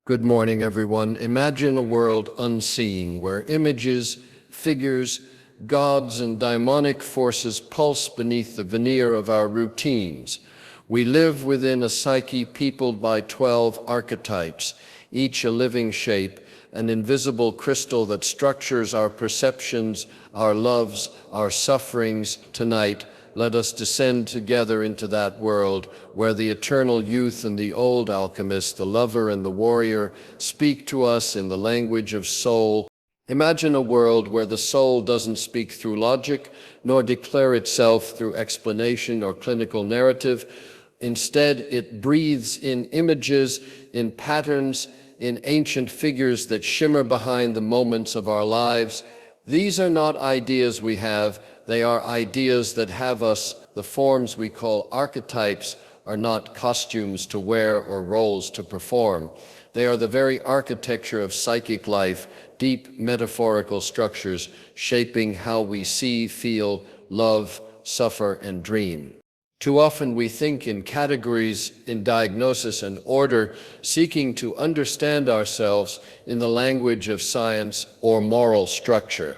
Good morning, everyone. Imagine a world unseen, where images, figures, gods, and daimonic forces pulse beneath the veneer of our routines. We live within a psyche peopled by 12 archetypes, each a living shape, an invisible crystal that structures our perceptions, our loves, our sufferings. Tonight, let us descend together into that world where the eternal youth and the old alchemist, the lover and the warrior, speak to us in the language of soul. Imagine a world where the soul doesn't speak through logic, nor declare itself through explanation or clinical narrative. Instead, it breathes in images, in patterns, in ancient figures that shimmer behind the moments of our lives. These are not ideas we have, they are ideas that have us. The forms we call archetypes are not costumes to wear or roles to perform. They are the very architecture of psychic life, deep metaphorical structures shaping how we see, feel, love, suffer, and dream. Too often we think in categories, in diagnosis and order, seeking to understand ourselves in the language of science or moral structure.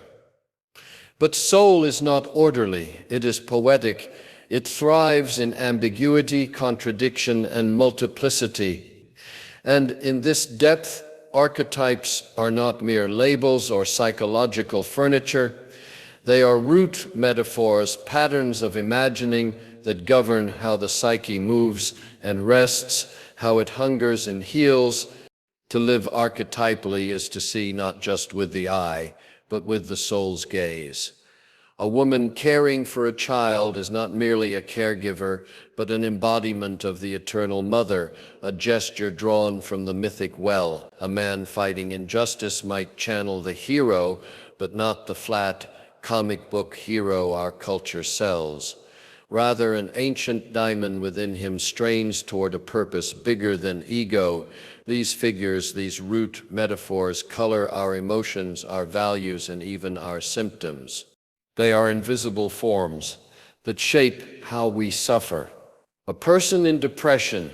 But soul is not orderly, it is poetic. It thrives in ambiguity, contradiction, and multiplicity. And in this depth, archetypes are not mere labels or psychological furniture. They are root metaphors, patterns of imagining that govern how the psyche moves and rests, how it hungers and heals. To live archetypally is to see not just with the eye, but with the soul's gaze. A woman caring for a child is not merely a caregiver, but an embodiment of the eternal mother, a gesture drawn from the mythic well. A man fighting injustice might channel the hero, but not the flat, comic book hero our culture sells. Rather, an ancient diamond within him strains toward a purpose bigger than ego. These figures, these root metaphors, color our emotions, our values, and even our symptoms. They are invisible forms that shape how we suffer. A person in depression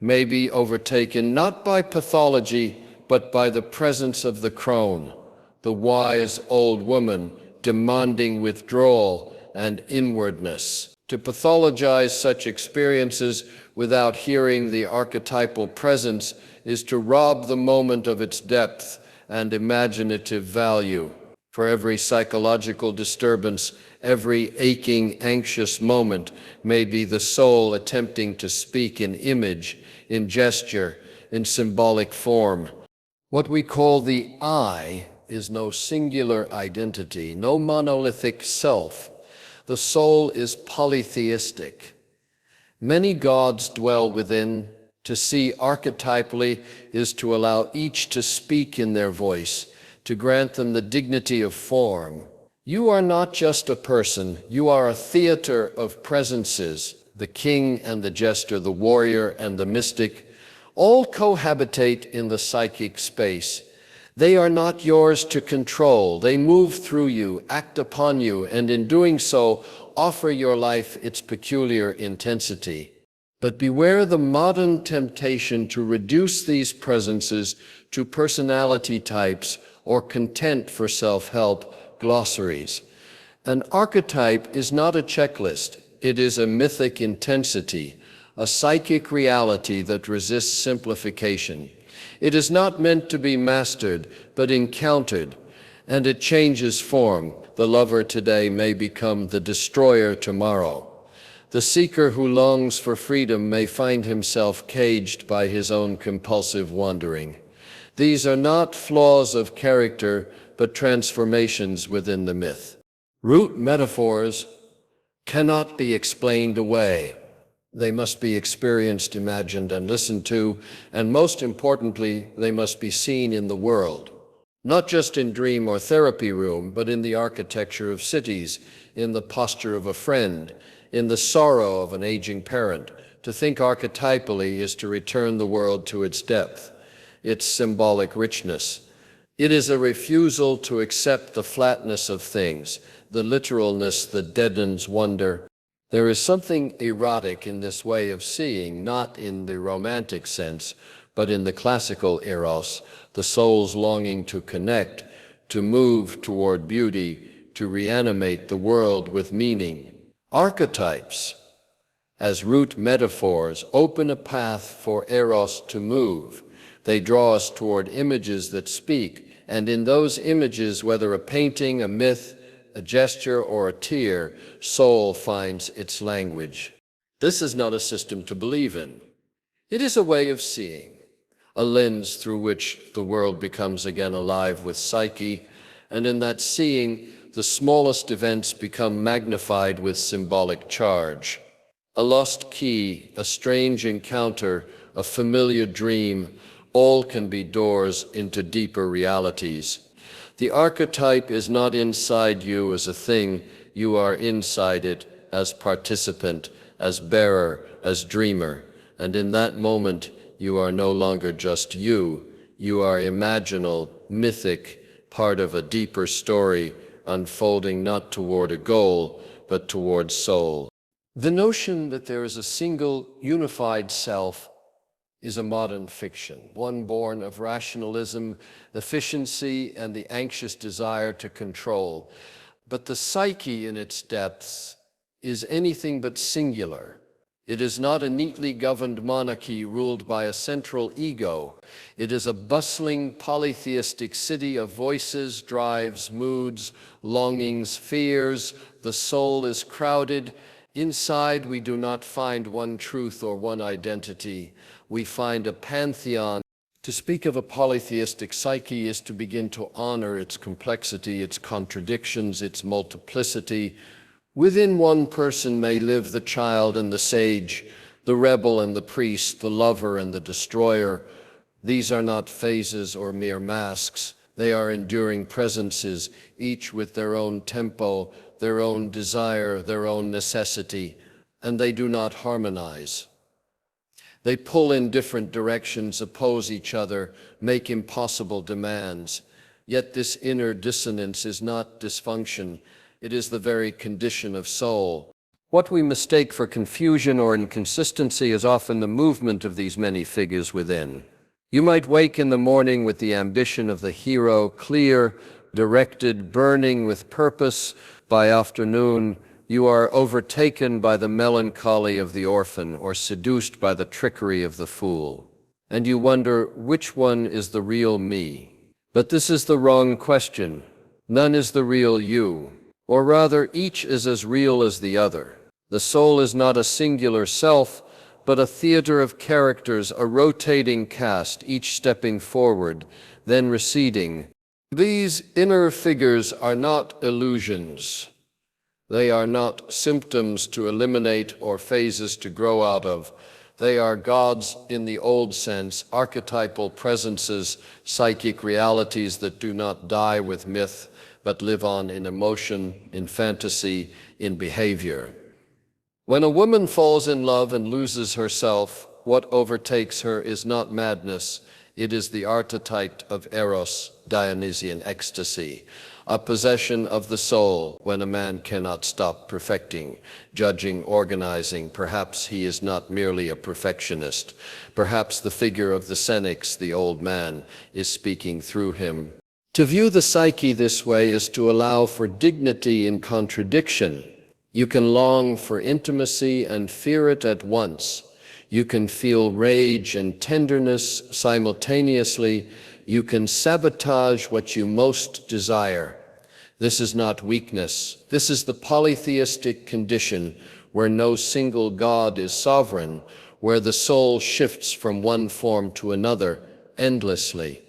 may be overtaken not by pathology, but by the presence of the crone, the wise old woman demanding withdrawal and inwardness. To pathologize such experiences without hearing the archetypal presence is to rob the moment of its depth and imaginative value. For every psychological disturbance, every aching, anxious moment may be the soul attempting to speak in image, in gesture, in symbolic form. What we call the I is no singular identity, no monolithic self. The soul is polytheistic. Many gods dwell within. To see archetypally is to allow each to speak in their voice, to grant them the dignity of form. You are not just a person, you are a theater of presences. The king and the jester, the warrior and the mystic, all cohabitate in the psychic space. They are not yours to control. They move through you, act upon you, and in doing so, offer your life its peculiar intensity. But beware the modern temptation to reduce these presences to personality types or content for self-help glossaries. An archetype is not a checklist. It is a mythic intensity, a psychic reality that resists simplification. It is not meant to be mastered, but encountered, and it changes form. The lover today may become the destroyer tomorrow. The seeker who longs for freedom may find himself caged by his own compulsive wandering. These are not flaws of character, but transformations within the myth. Root metaphors cannot be explained away. They must be experienced, imagined, and listened to, and most importantly, they must be seen in the world. Not just in dream or therapy room, but in the architecture of cities, in the posture of a friend, in the sorrow of an aging parent. To think archetypally is to return the world to its depth, its symbolic richness. It is a refusal to accept the flatness of things, the literalness that deadens wonder. There is something erotic in this way of seeing, not in the romantic sense, but in the classical Eros, the soul's longing to connect, to move toward beauty, to reanimate the world with meaning. Archetypes, as root metaphors, open a path for Eros to move. They draw us toward images that speak, and in those images, whether a painting, a myth, a gesture, or a tear, soul finds its language. This is not a system to believe in. It is a way of seeing, a lens through which the world becomes again alive with psyche, and in that seeing, the smallest events become magnified with symbolic charge. A lost key, a strange encounter, a familiar dream, all can be doors into deeper realities. The archetype is not inside you as a thing, you are inside it as participant, as bearer, as dreamer, and in that moment you are no longer just you are imaginal, mythic, part of a deeper story, unfolding not toward a goal, but toward soul. The notion that there is a single, unified self is a modern fiction, one born of rationalism, efficiency, and the anxious desire to control. But the psyche in its depths is anything but singular. It is not a neatly governed monarchy ruled by a central ego. It is a bustling, polytheistic city of voices, drives, moods, longings, fears. The soul is crowded. Inside, we do not find one truth or one identity. We find a pantheon. To speak of a polytheistic psyche is to begin to honor its complexity, its contradictions, its multiplicity. Within one person may live the child and the sage, the rebel and the priest, the lover and the destroyer. These are not phases or mere masks. They are enduring presences, each with their own tempo, their own desire, their own necessity, and they do not harmonize. They pull in different directions, oppose each other, make impossible demands. Yet this inner dissonance is not dysfunction. It is the very condition of soul. What we mistake for confusion or inconsistency is often the movement of these many figures within. You might wake in the morning with the ambition of the hero, clear, directed, burning with purpose. By afternoon, you are overtaken by the melancholy of the orphan or seduced by the trickery of the fool. And you wonder, which one is the real me? But this is the wrong question. None is the real you. Or rather, each is as real as the other. The soul is not a singular self, but a theater of characters, a rotating cast, each stepping forward, then receding. These inner figures are not illusions. They are not symptoms to eliminate or phases to grow out of. They are gods in the old sense, archetypal presences, psychic realities that do not die with myth, but live on in emotion, in fantasy, in behavior. When a woman falls in love and loses herself, what overtakes her is not madness. It is the archetype of Eros, Dionysian ecstasy, a possession of the soul when a man cannot stop perfecting, judging, organizing. Perhaps he is not merely a perfectionist. Perhaps the figure of the Senex, the old man, is speaking through him. To view the psyche this way is to allow for dignity in contradiction. You can long for intimacy and fear it at once. You can feel rage and tenderness simultaneously. You can sabotage what you most desire. This is not weakness. This is the polytheistic condition where no single God is sovereign, where the soul shifts from one form to another endlessly.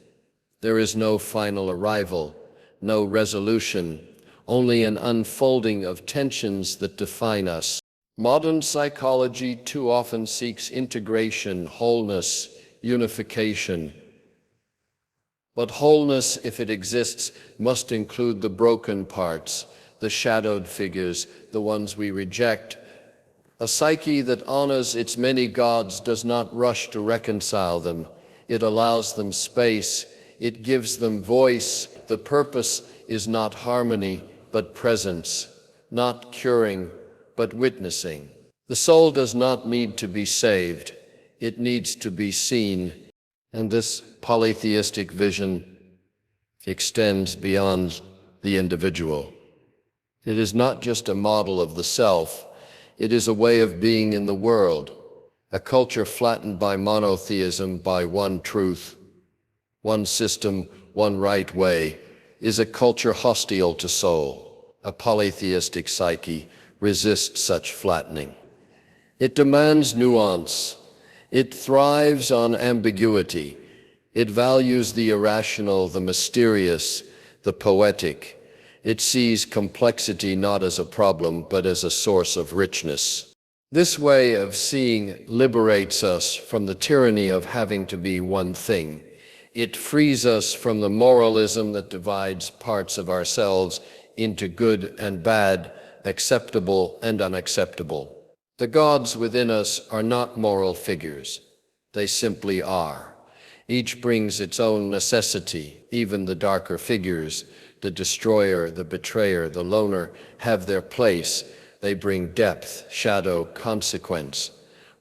There is no final arrival, no resolution, only an unfolding of tensions that define us. Modern psychology too often seeks integration, wholeness, unification. But wholeness, if it exists, must include the broken parts, the shadowed figures, the ones we reject. A psyche that honors its many gods does not rush to reconcile them. It allows them space. It gives them voice. The purpose is not harmony, but presence, not curing, but witnessing. The soul does not need to be saved. It needs to be seen. And this polytheistic vision extends beyond the individual. It is not just a model of the self, it is a way of being in the world, a culture flattened by monotheism, by one truth, one system, one right way, is a culture hostile to soul. A polytheistic psyche resists such flattening. It demands nuance. It thrives on ambiguity. It values the irrational, the mysterious, the poetic. It sees complexity not as a problem, but as a source of richness. This way of seeing liberates us from the tyranny of having to be one thing. It frees us from the moralism that divides parts of ourselves into good and bad, acceptable and unacceptable. The gods within us are not moral figures. They simply are. Each brings its own necessity. Even the darker figures, the destroyer, the betrayer, the loner, have their place. They bring depth, shadow, consequence.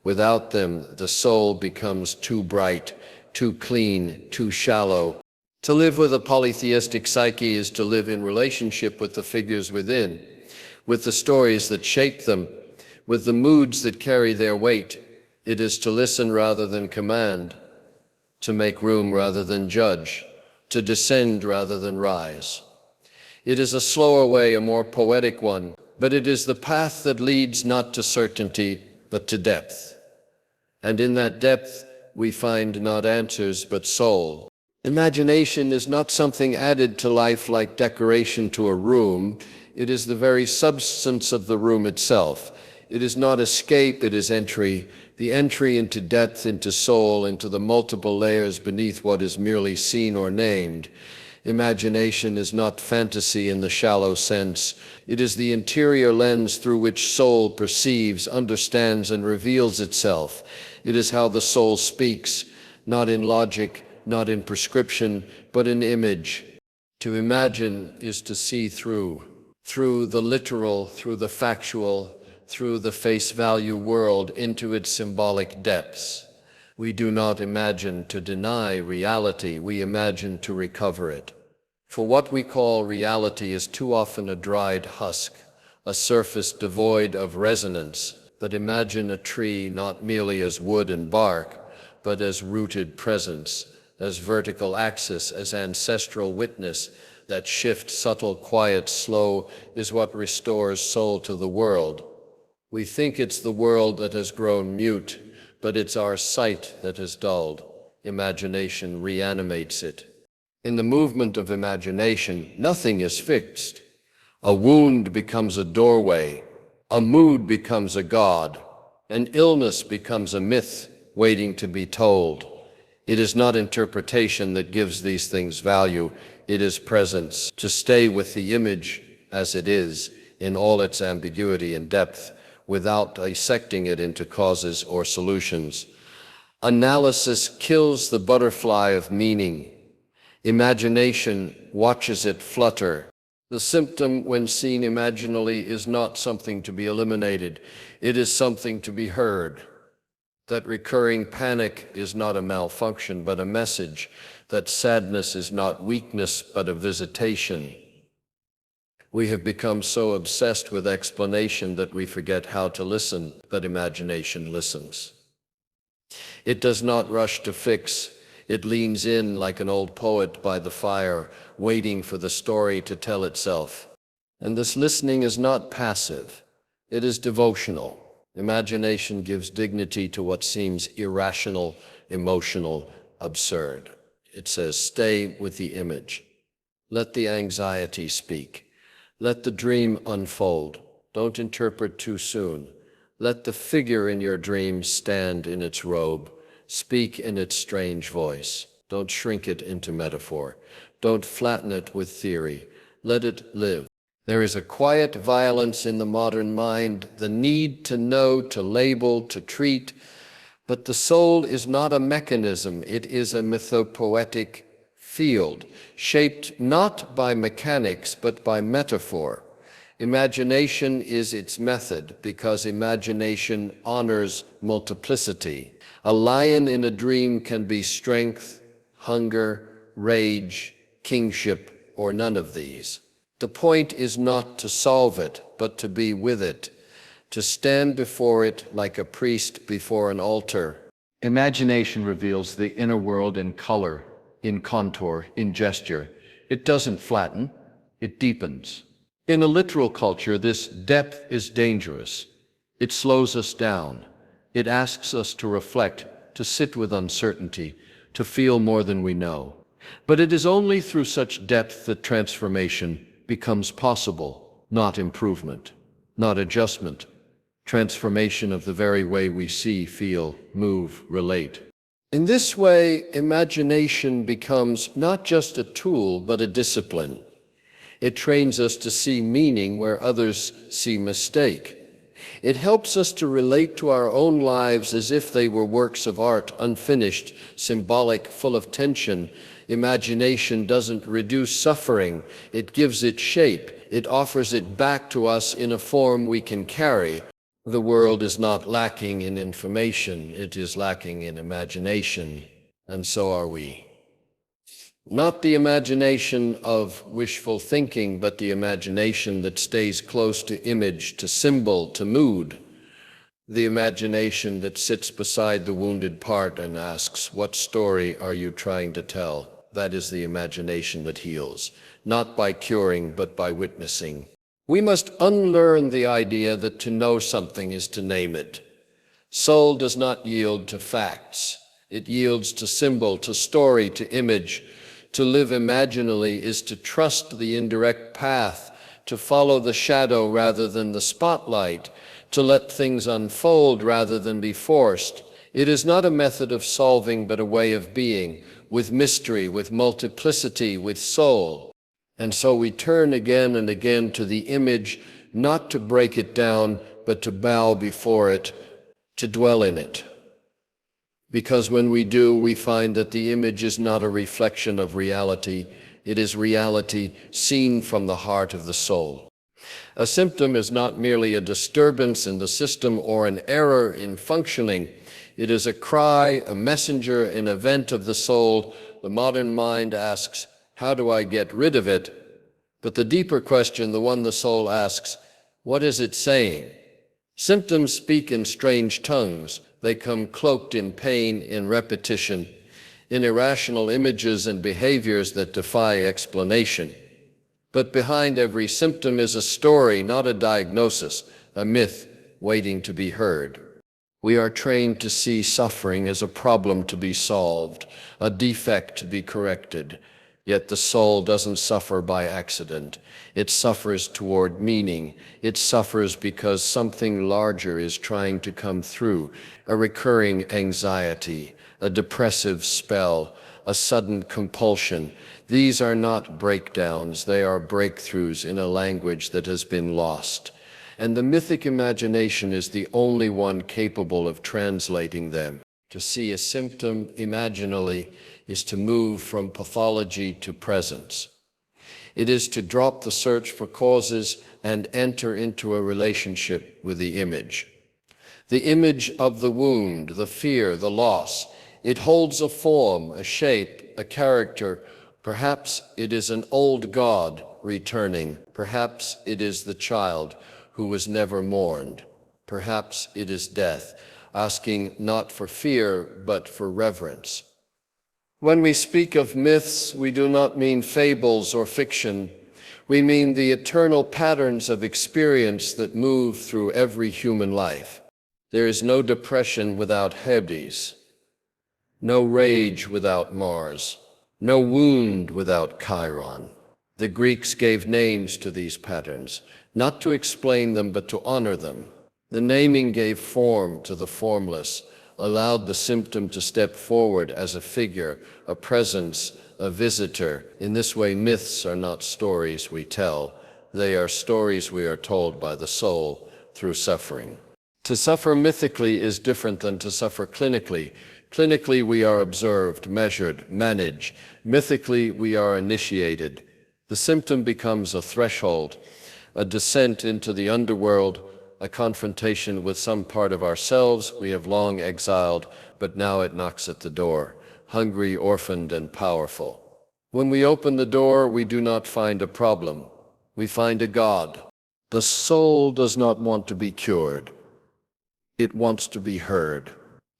Without them, the soul becomes too bright, too clean, too shallow. To live with a polytheistic psyche is to live in relationship with the figures within, with the stories that shape them, with the moods that carry their weight. It is to listen rather than command, to make room rather than judge, to descend rather than rise. It is a slower way, a more poetic one, but it is the path that leads not to certainty, but to depth. And in that depth, we find not answers, but soul. Imagination is not something added to life like decoration to a room. It is the very substance of the room itself. It is not escape, it is entry, the entry into depth, into soul, into the multiple layers beneath what is merely seen or named. Imagination is not fantasy in the shallow sense. It is the interior lens through which soul perceives, understands, and reveals itself. It is how the soul speaks, not in logic, not in prescription, but in image. To imagine is to see through the literal, through the factual, through the face value world into its symbolic depths. We do not imagine to deny reality, we imagine to recover it. For what we call reality is too often a dried husk, a surface devoid of resonance. But imagine a tree not merely as wood and bark, but as rooted presence, as vertical axis, as ancestral witness. That shift, subtle, quiet, slow, is what restores soul to the world. We think it's the world that has grown mute, but it's our sight that has dulled. Imagination reanimates it. In the movement of imagination, nothing is fixed. A wound becomes a doorway. A mood becomes a god. An illness becomes a myth waiting to be told. It is not interpretation that gives these things value. It is presence. To stay with the image as it is, in all its ambiguity and depth, without dissecting it into causes or solutions. Analysis kills the butterfly of meaning. Imagination watches it flutter. The symptom, when seen imaginally, is not something to be eliminated. It is something to be heard. That recurring panic is not a malfunction, but a message. That sadness is not weakness, but a visitation. We have become so obsessed with explanation that we forget how to listen, but imagination listens. It does not rush to fix. It leans in like an old poet by the fire, waiting for the story to tell itself. And this listening is not passive. It is devotional. Imagination gives dignity to what seems irrational, emotional, absurd. It says, stay with the image. Let the anxiety speak. Let the dream unfold. Don't interpret too soon. Let the figure in your dream stand in its robe. Speak in its strange voice. Don't shrink it into metaphor. Don't flatten it with theory. Let it live. There is a quiet violence in the modern mind, the need to know, to label, to treat. But the soul is not a mechanism. It is a mythopoetic field, shaped not by mechanics, but by metaphor. Imagination is its method, because imagination honors multiplicity. A lion in a dream can be strength, hunger, rage, kingship, or none of these. The point is not to solve it, but to be with it, to stand before it like a priest before an altar. Imagination reveals the inner world in color, in contour, in gesture. It doesn't flatten, it deepens. In a literal culture, this depth is dangerous. It slows us down. It asks us to reflect, to sit with uncertainty, to feel more than we know. But it is only through such depth that transformation becomes possible, not improvement, not adjustment. Transformation of the very way we see, feel, move, relate. In this way, imagination becomes not just a tool, but a discipline. It trains us to see meaning where others see mistake. It helps us to relate to our own lives as if they were works of art, unfinished, symbolic, full of tension. Imagination doesn't reduce suffering, it gives it shape. It offers it back to us in a form we can carry. The world is not lacking in information, it is lacking in imagination, and so are we. Not the imagination of wishful thinking, but the imagination that stays close to image, to symbol, to mood. The imagination that sits beside the wounded part and asks, "What story are you trying to tell?" That is the imagination that heals, not by curing, but by witnessing. We must unlearn the idea that to know something is to name it. Soul does not yield to facts. It yields to symbol, to story, to image. To live imaginally is to trust the indirect path, to follow the shadow rather than the spotlight, to let things unfold rather than be forced. It is not a method of solving, but a way of being, with mystery, with multiplicity, with soul. And so we turn again and again to the image, not to break it down, but to bow before it, to dwell in it. Because when we do, we find that the image is not a reflection of reality, it is reality seen from the heart of the soul. A symptom is not merely a disturbance in the system or an error in functioning. It is a cry, a messenger, an event of the soul. The modern mind asks, "How do I get rid of it?" But the deeper question, the one the soul asks, what is it saying? Symptoms speak in strange tongues. They come cloaked in pain, in repetition, in irrational images and behaviors that defy explanation. But behind every symptom is a story, not a diagnosis, a myth waiting to be heard. We are trained to see suffering as a problem to be solved, a defect to be corrected. Yet the soul doesn't suffer by accident. It suffers toward meaning. It suffers because something larger is trying to come through, a recurring anxiety, a depressive spell, a sudden compulsion. These are not breakdowns, they are breakthroughs in a language that has been lost. And the mythic imagination is the only one capable of translating them. To see a symptom imaginally is to move from pathology to presence. It is to drop the search for causes and enter into a relationship with the image. The image of the wound, the fear, the loss. It holds a form, a shape, a character. Perhaps it is an old god returning. Perhaps it is the child who was never mourned. Perhaps it is death, asking not for fear, but for reverence. When we speak of myths, we do not mean fables or fiction. We mean the eternal patterns of experience that move through every human life. There is no depression without Hades, no rage without Mars, no wound without Chiron. The Greeks gave names to these patterns, not to explain them, but to honor them. The naming gave form to the formless, allowed the symptom to step forward as a figure, a presence, a visitor. In this way, myths are not stories we tell. They are stories we are told by the soul through suffering. To suffer mythically is different than to suffer clinically. Clinically, we are observed, measured, managed. Mythically, we are initiated. The symptom becomes a threshold, a descent into the underworld, a confrontation with some part of ourselves we have long exiled, but now it knocks at the door, hungry, orphaned, and powerful. When we open the door, we do not find a problem. We find a God. The soul does not want to be cured. It wants to be heard.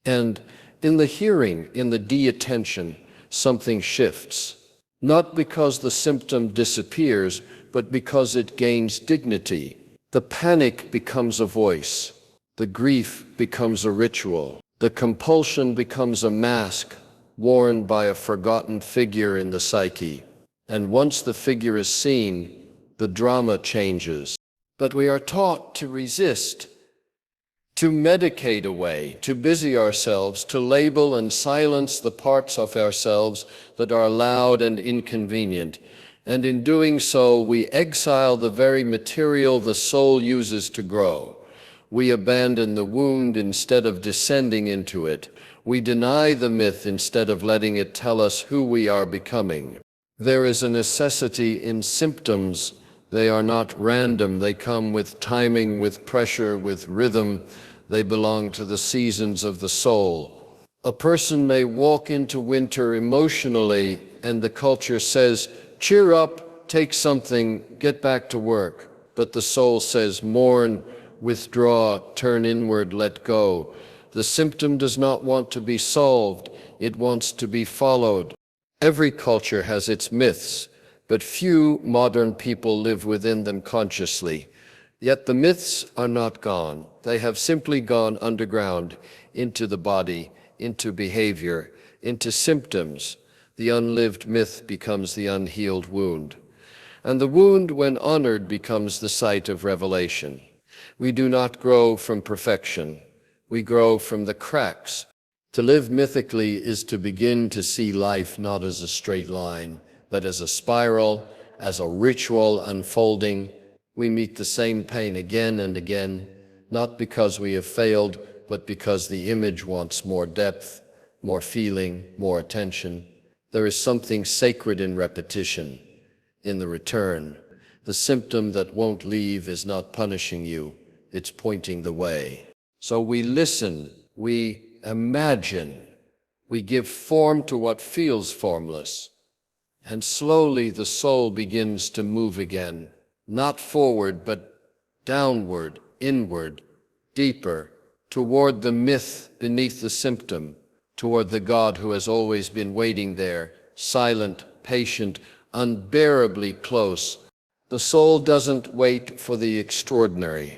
And in the hearing, in the de-attention, something shifts. Not because the symptom disappears, but because it gains dignity. The panic becomes a voice. The grief becomes a ritual. The compulsion becomes a mask worn by a forgotten figure in the psyche. And once the figure is seen, the drama changes. But we are taught to resist, to medicate away, to busy ourselves, to label and silence the parts of ourselves that are loud and inconvenient. And in doing so, we exile the very material the soul uses to grow. We abandon the wound instead of descending into it. We deny the myth instead of letting it tell us who we are becoming. There is a necessity in symptoms. They are not random. They come with timing, with pressure, with rhythm. They belong to the seasons of the soul. A person may walk into winter emotionally, and the culture says, cheer up, take something, get back to work. But the soul says, mourn, withdraw, turn inward, let go. The symptom does not want to be solved. It wants to be followed. Every culture has its myths, but few modern people live within them consciously. Yet the myths are not gone. They have simply gone underground, into the body, into behavior, into symptoms. The unlived myth becomes the unhealed wound. And the wound, when honored, becomes the site of revelation. We do not grow from perfection. We grow from the cracks. To live mythically is to begin to see life not as a straight line, but as a spiral, as a ritual unfolding. We meet the same pain again and again, not because we have failed, but because the image wants more depth, more feeling, more attention. There is something sacred in repetition, in the return. The symptom that won't leave is not punishing you, it's pointing the way. So we listen, we imagine, we give form to what feels formless. And slowly the soul begins to move again, not forward, but downward, inward, deeper, toward the myth beneath the symptom, toward the God who has always been waiting there, silent, patient, unbearably close. The soul doesn't wait for the extraordinary.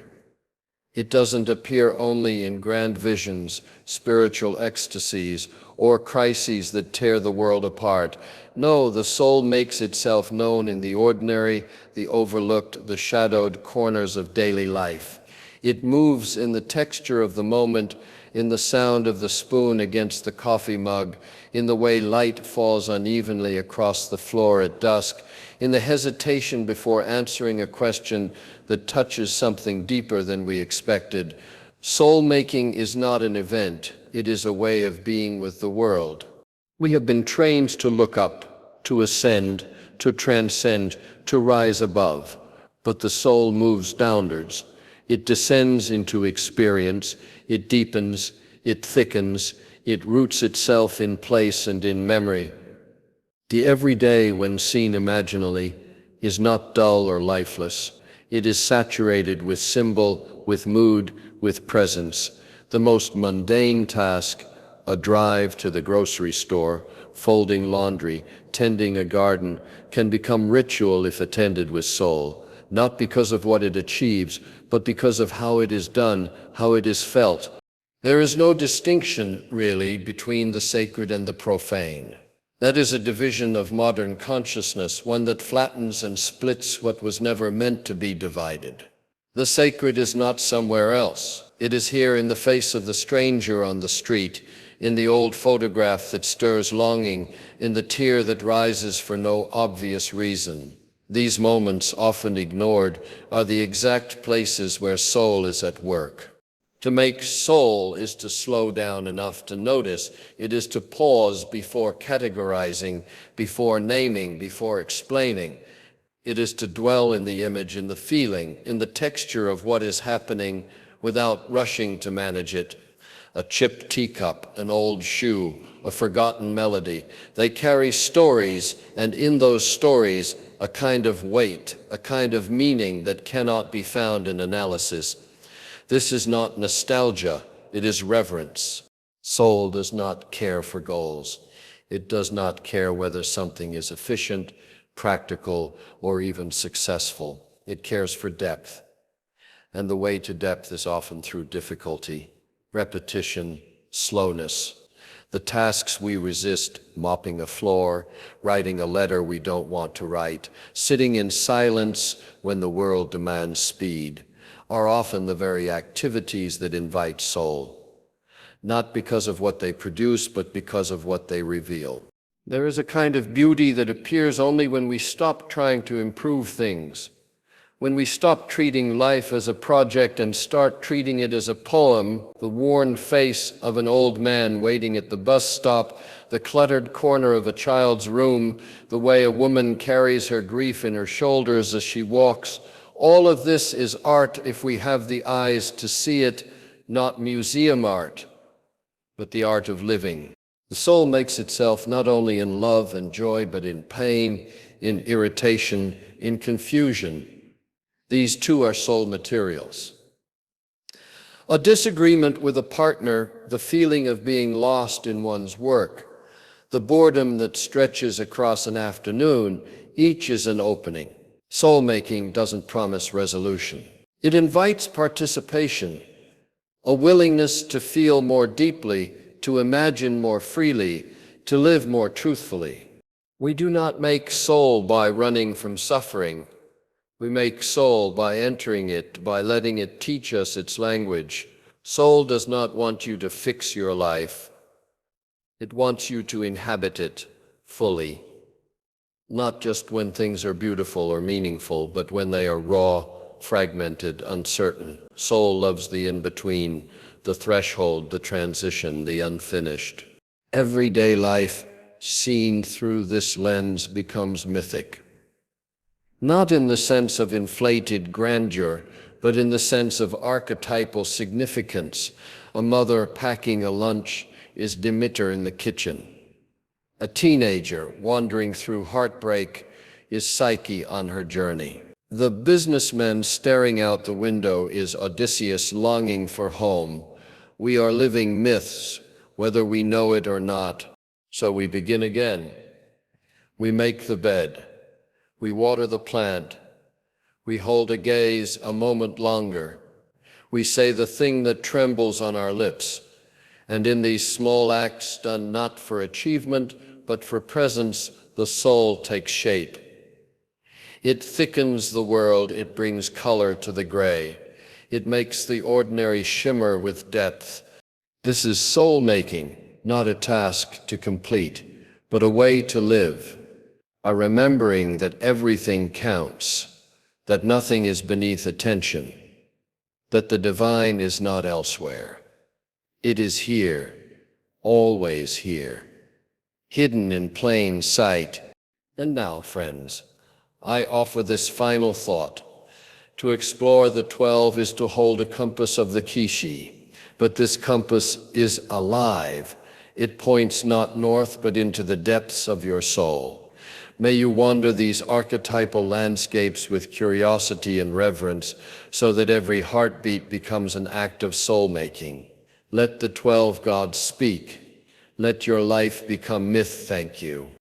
It doesn't appear only in grand visions, spiritual ecstasies, or crises that tear the world apart. No, the soul makes itself known in the ordinary, the overlooked, the shadowed corners of daily life. It moves in the texture of the moment, in the sound of the spoon against the coffee mug, in the way light falls unevenly across the floor at dusk, in the hesitation before answering a question that touches something deeper than we expected. Soul-making is not an event, it is a way of being with the world. We have been trained to look up, to ascend, to transcend, to rise above. But the soul moves downwards. It descends into experience, it deepens, it thickens, it roots itself in place and in memory. The everyday, when seen imaginally, is not dull or lifeless. It is saturated with symbol, with mood, with presence. The most mundane task, a drive to the grocery store, folding laundry, tending a garden, can become ritual if attended with soul, not because of what it achieves, but because of how it is done, how it is felt. There is no distinction, really, between the sacred and the profane. That is a division of modern consciousness, one that flattens and splits what was never meant to be divided. The sacred is not somewhere else. It is here in the face of the stranger on the street, in the old photograph that stirs longing, in the tear that rises for no obvious reason. These moments, often ignored, are the exact places where soul is at work. To make soul is to slow down enough to notice. It is to pause before categorizing, before naming, before explaining. It is to dwell in the image, in the feeling, in the texture of what is happening without rushing to manage it. a chipped teacup, an old shoe, a forgotten melody. They carry stories, and in those stories, a kind of weight, a kind of meaning that cannot be found in analysis. This is not nostalgia, it is reverence. Soul does not care for goals. It does not care whether something is efficient, practical, or even successful. It cares for depth. And the way to depth is often through difficulty, repetition, slowness. The tasks we resist, mopping a floor, writing a letter we don't want to write, sitting in silence when the world demands speed, are often the very activities that invite soul. Not because of what they produce, but because of what they reveal. There is a kind of beauty that appears only when we stop trying to improve things, when we stop treating life as a project and start treating it as a poem. The worn face of an old man waiting at the bus stop, the cluttered corner of a child's room, the way a woman carries her grief in her shoulders as she walks. All of this is art if we have the eyes to see it, not museum art, but the art of living. The soul makes itself not only in love and joy, but in pain, in irritation, in confusion. These too are soul materials. A disagreement with a partner, the feeling of being lost in one's work, the boredom that stretches across an afternoon, each is an opening. Soul-making doesn't promise resolution. It invites participation, a willingness to feel more deeply, to imagine more freely, to live more truthfully. We do not make soul by running from suffering. We make soul by entering it, by letting it teach us its language. Soul does not want you to fix your life. It wants you to inhabit it fully. Not just when things are beautiful or meaningful, but when they are raw, fragmented, uncertain. Soul loves the in-between, the threshold, the transition, the unfinished. Everyday life, seen through this lens, becomes mythic. Not in the sense of inflated grandeur, but in the sense of archetypal significance. A mother packing a lunch is Demeter in the kitchen. A teenager wandering through heartbreak is Psyche on her journey. The businessman staring out the window is Odysseus longing for home. We are living myths, whether we know it or not. So we begin again. We make the bed. We water the plant. We hold a gaze a moment longer. We say the thing that trembles on our lips. And in these small acts done not for achievement, but for presence, the soul takes shape. It thickens the world, it brings color to the gray. It makes the ordinary shimmer with depth. This is soul-making, not a task to complete, but a way to live. A remembering that everything counts, that nothing is beneath attention, that the divine is not elsewhere. It is here, always here, hidden in plain sight. And now, friends, I offer this final thought. To explore the 12 is to hold a compass of the Kishi, but this compass is alive. It points not north, but into the depths of your soul. May you wander these archetypal landscapes with curiosity and reverence, so that every heartbeat becomes an act of soul-making. Let the 12 gods speak. Let your life become myth. Thank you.